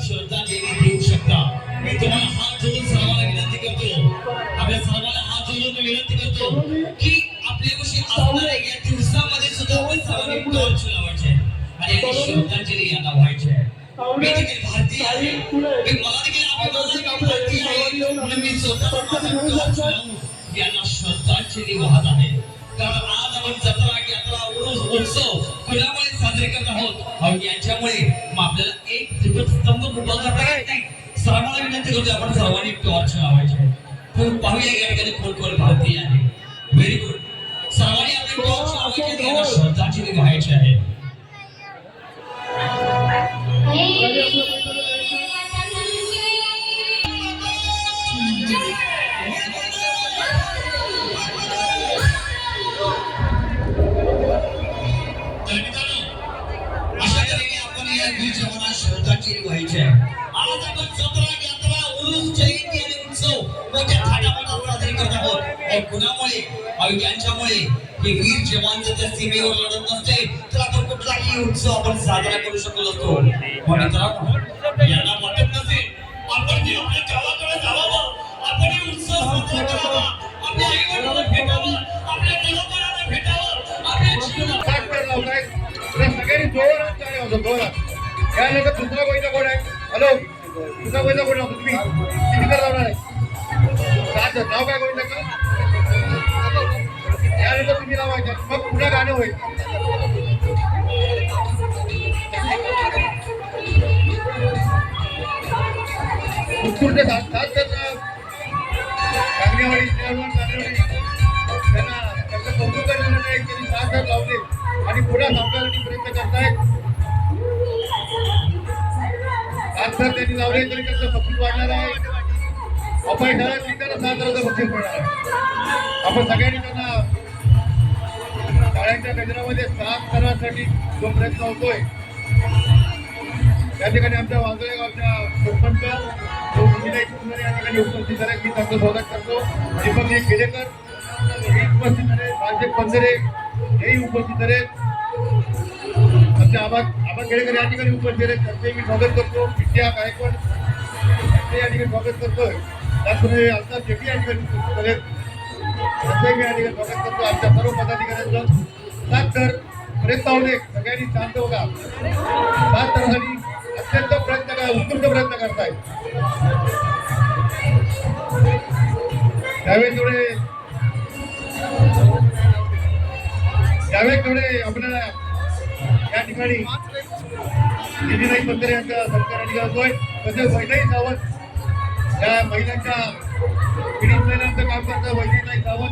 श्रद्धांजली देऊ शकता. मी तुम्हाला हात जोडून सर्वांना विनंती करतो, आपल्या सर्वांना हात जोडून विनंती करतो की आपल्याविषयी असणाऱ्या या दिवसामध्ये सुद्धा आपण सर्वांनी टॉर्च लावायचे आणि याची श्रद्धांजली यांना व्हायची आहे. मी देखील भारतीय आहे, मी मला देखील अभिमान आहे की भारतीय आहे, म्हणून मी स्वतः टॉर्च लावून यांना श्रद्धांजली वाहत आहे. कारण आज आपण जत्रा यात्रा उरूस उत्सव कुणामुळे साजरे करत आहोत आणि यांच्यामुळे आपल्याला एक दीपस्तंभ उभा करता येत नाही. सर्वांना विनंती करतो आपण सर्वांनी टॉर्च लावायचे. पाहूया या ठिकाणी कोण कोण भारतीय आहे. Very good. सर्वांनी आपली टॉर्च लावायची आणि यांना श्रद्धांजली वाहायची आहे. श्रद्धांजली व्हायची आहे. आज आपण जत्रा यात्रा उरूस जयंती आणि उत्सव मोठ्या थाटामाटात साजरी करत आहोत. कुणामुळे यांच्यामुळे हे वीर जवान जर सीमेवर लढत नसते तर आपण कुठलाही उत्सव आपण साजरा करू शकलो असतो. म्हणून यांना वाटत नसेल आपण जे आपल्या गावाकडे जावं, आपण हे उत्सव साजरा करावा, आपल्या आईवडिलांना भेटावं, आपल्या मुलाबाळांना भेटावं, आपल्या जीवनात सगळ्यांनी जोरात जोरात. यानंतर दुसरा गोविंदा कोण आहे? हॅलो, दुसरा गोविंदा कोण आहे? तुम्ही स्पीकर लावणार आहे. नाव काय गोविंदाचं? यानंतर तुम्ही लावायचं, मग पुन्हा गाणं होईल. उत्तूरचे सात कांगणेवाडी त्यांना त्यांचं कौतुक करण्यासाठी त्यांनी 7 लावले आणि पुन्हा थांबण्यासाठी प्रयत्न करतायत. आज जर त्यांनी लावले तरी त्याचं बक्षीस वाढणार आहे. अपयशाला त्यांना 7,000 बक्षीस मिळणार आहे. आपण सगळ्यांनी त्यांना शाळांच्या गजरामध्ये साथ करण्यासाठी जो प्रयत्न होतोय त्या ठिकाणी आमच्या वांजळे गावच्या सरपंच या ठिकाणी उपस्थित आहेत. मी त्यांचं स्वागत करतो. दीपक केलेकर हे उपस्थित आहेत, राजेश पंधरे हेही उपस्थित आहेत, आमचे आबा केळेकर या ठिकाणी उपस्थित आहेत. त्यांचे मी स्वागत करतो. विद्या गायकवाड यांचे या ठिकाणी स्वागत करतोय. त्याचप्रमाणे आमचा शेट्टी या ठिकाणी उपस्थित आहेत, त्यांचंही मी या ठिकाणी स्वागत करतो. आमच्या सर्व पदाधिकाऱ्यांचं साथ तर प्रयत्न होते. सगळ्यांनी शांत बघा. साथ करण्यासाठी अत्यंत प्रयत्न करा, उत्कृष्ट प्रयत्न करतायत. त्यावेळेस तेवढे आपल्याला या ठिकाणी निधीनाई पंधरे यांचा सत्कार आणि करतोय. तसेच वैनाई सावंत या महिलांच्या पीडित महिलांचं काम करतं. वैनाई सावंत